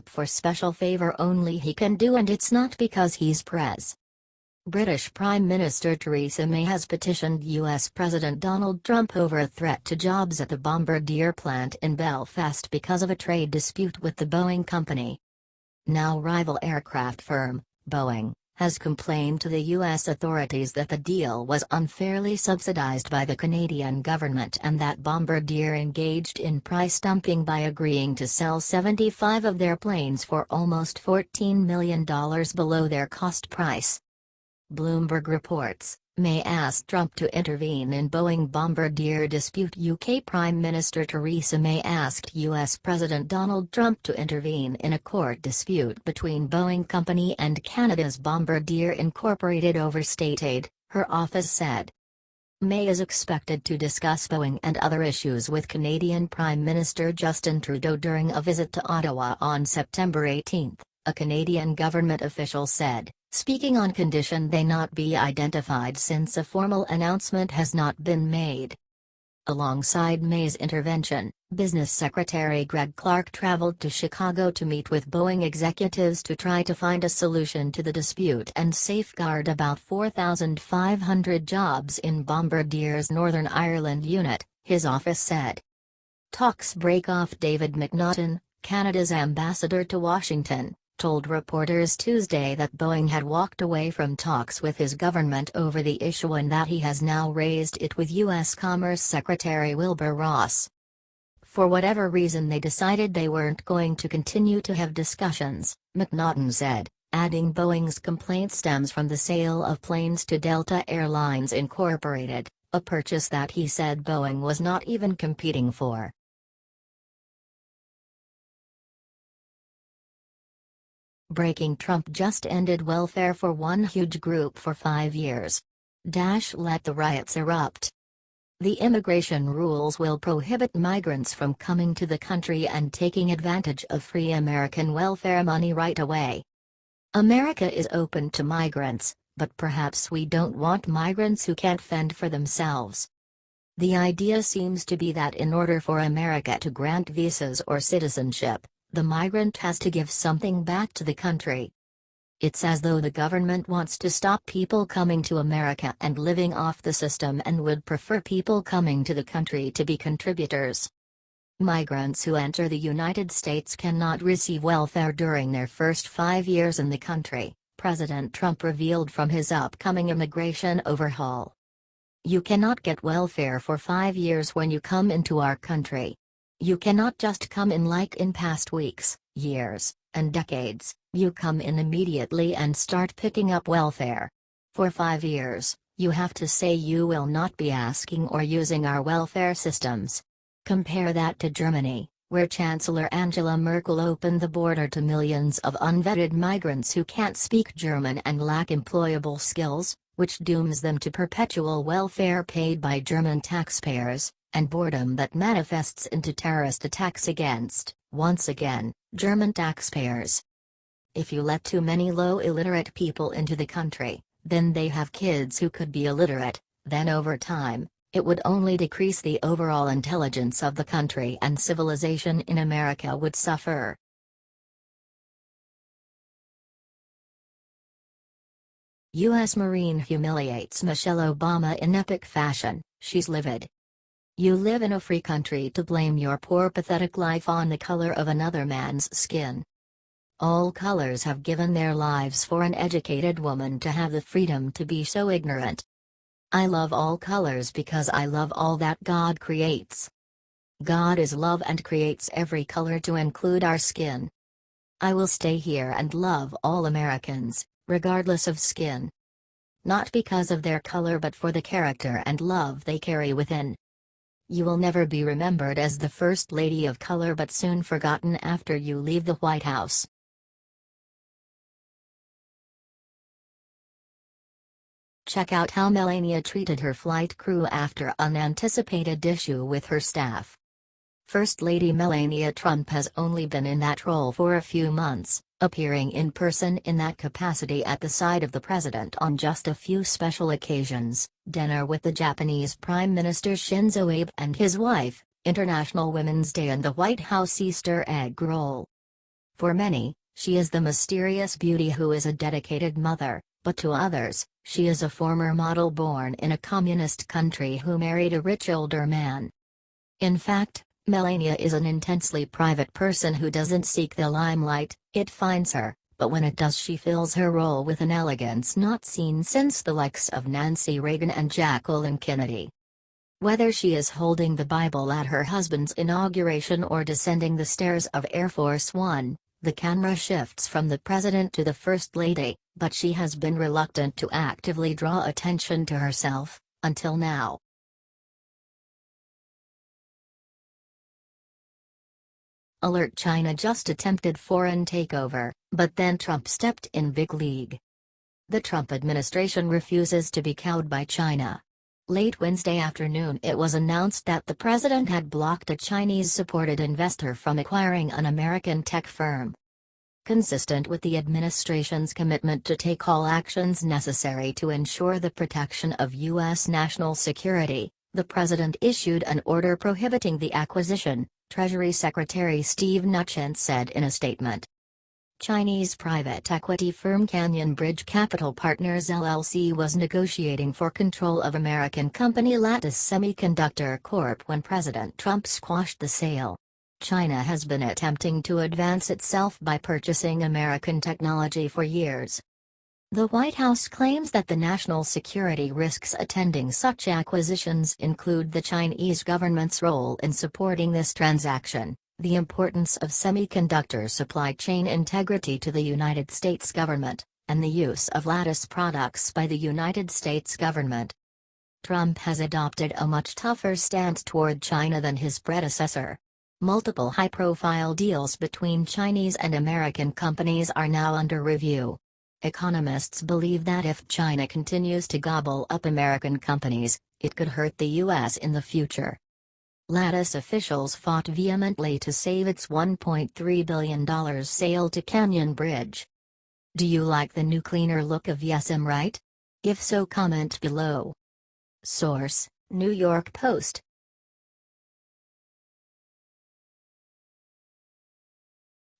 for special favor only he can do, and it's not because he's Prez. British Prime Minister Theresa May has petitioned US President Donald Trump over a threat to jobs at the Bombardier plant in Belfast because of a trade dispute with the Boeing company. Now rival aircraft firm, Boeing, has complained to the U.S. authorities that the deal was unfairly subsidized by the Canadian government and that Bombardier engaged in price dumping by agreeing to sell 75 of their planes for almost $14 million below their cost price. Bloomberg reports, May asked Trump to intervene in Boeing Bombardier dispute. UK Prime Minister Theresa May asked US President Donald Trump to intervene in a court dispute between Boeing Company and Canada's Bombardier Incorporated over state aid, her office said. May is expected to discuss Boeing and other issues with Canadian Prime Minister Justin Trudeau during a visit to Ottawa on September 18, a Canadian government official said, speaking on condition they not be identified since a formal announcement has not been made. Alongside May's intervention, Business Secretary Greg Clark traveled to Chicago to meet with Boeing executives to try to find a solution to the dispute and safeguard about 4,500 jobs in Bombardier's Northern Ireland unit, his office said. Talks break off. David McNaughton, Canada's ambassador to Washington, told reporters Tuesday that Boeing had walked away from talks with his government over the issue and that he has now raised it with U.S. Commerce Secretary Wilbur Ross. For whatever reason they decided they weren't going to continue to have discussions, McNaughton said, adding Boeing's complaint stems from the sale of planes to Delta Air Lines Incorporated, a purchase that he said Boeing was not even competing for. Breaking: Trump just ended welfare for one huge group for 5 years. Let the riots erupt. The immigration rules will prohibit migrants from coming to the country and taking advantage of free American welfare money right away. America is open to migrants, but perhaps we don't want migrants who can't fend for themselves. The idea seems to be that in order for America to grant visas or citizenship, the migrant has to give something back to the country. It's as though the government wants to stop people coming to America and living off the system and would prefer people coming to the country to be contributors. Migrants who enter the United States cannot receive welfare during their first 5 years in the country, President Trump revealed from his upcoming immigration overhaul. You cannot get welfare for 5 years when you come into our country. You cannot just come in like in past weeks, years, and decades. You come in immediately and start picking up welfare. For 5 years, you have to say you will not be asking or using our welfare systems. Compare that to Germany, where Chancellor Angela Merkel opened the border to millions of unvetted migrants who can't speak German and lack employable skills, which dooms them to perpetual welfare paid by German taxpayers, and boredom that manifests into terrorist attacks against, once again, German taxpayers. If you let too many low illiterate people into the country, then they have kids who could be illiterate, then over time, it would only decrease the overall intelligence of the country and civilization in America would suffer. U.S. Marine humiliates Michelle Obama in epic fashion, she's livid. You live in a free country to blame your poor pathetic life on the color of another man's skin. All colors have given their lives for an educated woman to have the freedom to be so ignorant. I love all colors because I love all that God creates. God is love and creates every color to include our skin. I will stay here and love all Americans, regardless of skin. Not because of their color but for the character and love they carry within. You will never be remembered as the First Lady of color but soon forgotten after you leave the White House. Check out how Melania treated her flight crew after unanticipated issue with her staff. First Lady Melania Trump has only been in that role for a few months, appearing in person in that capacity at the side of the president on just a few special occasions, dinner with the Japanese Prime Minister Shinzo Abe and his wife, International Women's Day and the White House Easter egg roll. For many, she is the mysterious beauty who is a dedicated mother, but to others, she is a former model born in a communist country who married a rich older man. In fact, Melania is an intensely private person who doesn't seek the limelight, it finds her, but when it does she fills her role with an elegance not seen since the likes of Nancy Reagan and Jacqueline Kennedy. Whether she is holding the Bible at her husband's inauguration or descending the stairs of Air Force One, the camera shifts from the president to the First Lady, but she has been reluctant to actively draw attention to herself, until now. Alert: China just attempted foreign takeover, but then Trump stepped in big league. The Trump administration refuses to be cowed by China. Late Wednesday afternoon it was announced that the president had blocked a Chinese-supported investor from acquiring an American tech firm. Consistent with the administration's commitment to take all actions necessary to ensure the protection of U.S. national security, the president issued an order prohibiting the acquisition, Treasury Secretary Steve Mnuchin said in a statement. Chinese private equity firm Canyon Bridge Capital Partners LLC was negotiating for control of American company Lattice Semiconductor Corp. When President Trump squashed the sale. China has been attempting to advance itself by purchasing American technology for years. The White House claims that the national security risks attending such acquisitions include the Chinese government's role in supporting this transaction, the importance of semiconductor supply chain integrity to the United States government, and the use of Lattice products by the United States government. Trump has adopted a much tougher stance toward China than his predecessor. Multiple high-profile deals between Chinese and American companies are now under review. Economists believe that if China continues to gobble up American companies, it could hurt the U.S. in the future. Lattice officials fought vehemently to save its $1.3 billion sale to Canyon Bridge. Do you like the new cleaner look of Yes I'm Right? If so, comment below. Source: New York Post.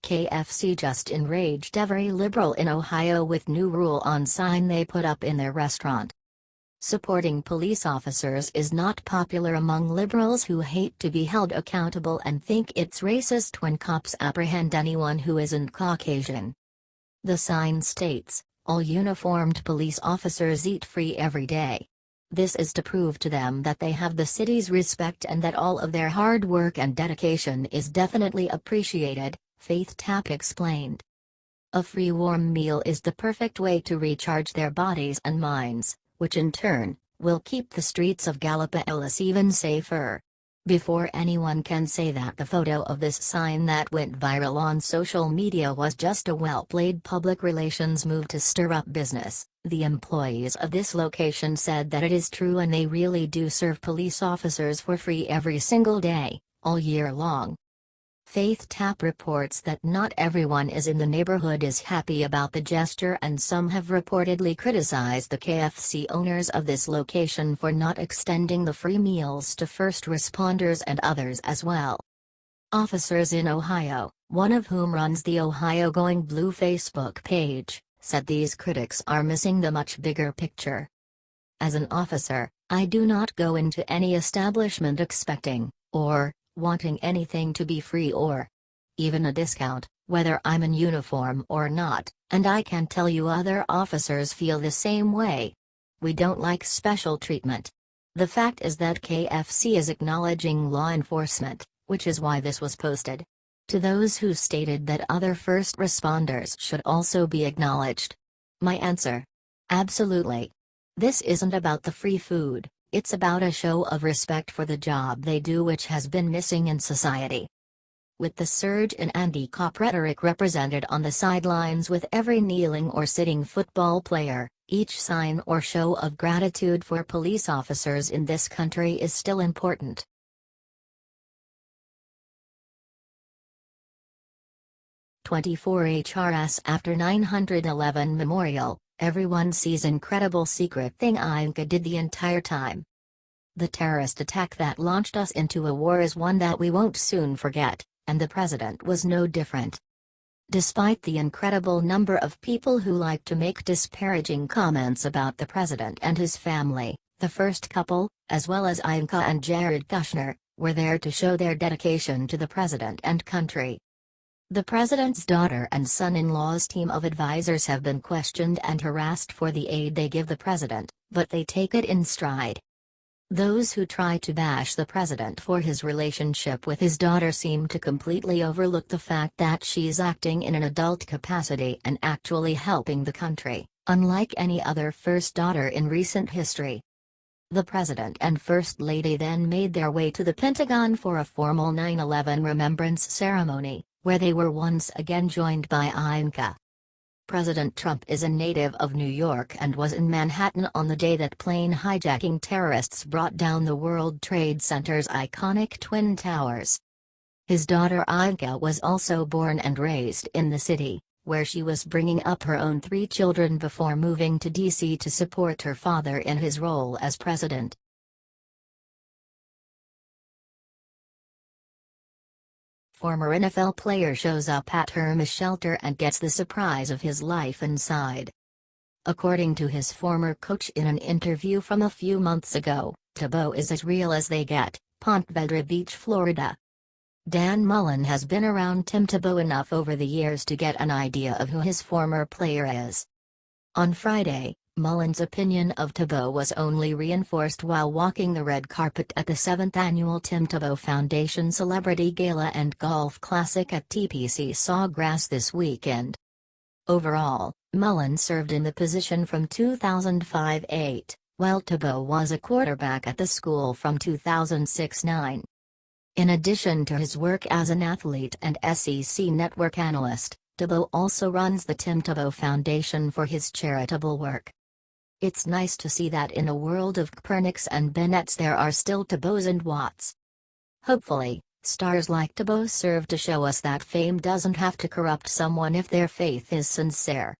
KFC just enraged every liberal in Ohio with new rule on sign they put up in their restaurant. Supporting police officers is not popular among liberals who hate to be held accountable and think it's racist when cops apprehend anyone who isn't Caucasian. The sign states, "All uniformed police officers eat free every day." This is to prove to them that they have the city's respect and that all of their hard work and dedication is definitely appreciated, Faith Tapp explained. A free warm meal is the perfect way to recharge their bodies and minds, which in turn, will keep the streets of Gallipolis even safer. Before anyone can say that the photo of this sign that went viral on social media was just a well-played public relations move to stir up business, the employees of this location said that it is true and they really do serve police officers for free every single day, all year long. Faith Tapp reports that not everyone in the neighborhood is happy about the gesture and some have reportedly criticized the KFC owners of this location for not extending the free meals to first responders and others as well. Officers in Ohio, one of whom runs the Ohio Going Blue Facebook page, said these critics are missing the much bigger picture. As an officer, I do not go into any establishment expecting, or wanting anything to be free or even a discount, whether I'm in uniform or not, and I can tell you other officers feel the same way. We don't like special treatment. The fact is that KFC is acknowledging law enforcement, which is why this was posted. To those who stated that other first responders should also be acknowledged. My answer: absolutely. This isn't about the free food. It's about a show of respect for the job they do, which has been missing in society. With the surge in anti-cop rhetoric represented on the sidelines with every kneeling or sitting football player, each sign or show of gratitude for police officers in this country is still important. "24 HRS after 9/11 Memorial, everyone sees incredible secret thing Inca did the entire time. The terrorist attack that launched us into a war is one that we won't soon forget, and the president was no different. Despite the incredible number of people who like to make disparaging comments about the president and his family, the first couple, as well as Ivanka and Jared Kushner, were there to show their dedication to the president and country. The president's daughter and son-in-law's team of advisors have been questioned and harassed for the aid they give the president, but they take it in stride. Those who try to bash the president for his relationship with his daughter seem to completely overlook the fact that she's acting in an adult capacity and actually helping the country, unlike any other first daughter in recent history. The president and first lady then made their way to the Pentagon for a formal 9/11 remembrance ceremony, where they were once again joined by Ivanka. President Trump is a native of New York and was in Manhattan on the day that plane hijacking terrorists brought down the World Trade Center's iconic Twin Towers. His daughter Ivanka was also born and raised in the city, where she was bringing up her own 3 children before moving to D.C. to support her father in his role as president. Former NFL player shows up at Hermes shelter and gets the surprise of his life inside. According to his former coach in an interview from a few months ago, Tebow is as real as they get, Ponte Vedra Beach, Florida. Dan Mullen has been around Tim Tebow enough over the years to get an idea of who his former player is. On Friday, Mullen's opinion of Tebow was only reinforced while walking the red carpet at the 7th annual Tim Tebow Foundation Celebrity Gala and Golf Classic at TPC Sawgrass this weekend. Overall, Mullen served in the position from 2005-08, while Tebow was a quarterback at the school from 2006-09. In addition to his work as an athlete and SEC network analyst, Tebow also runs the Tim Tebow Foundation for his charitable work. It's nice to see that in a world of Kaepernicks and Bennetts there are still Tebows and Watts. Hopefully, stars like Tebow serve to show us that fame doesn't have to corrupt someone if their faith is sincere.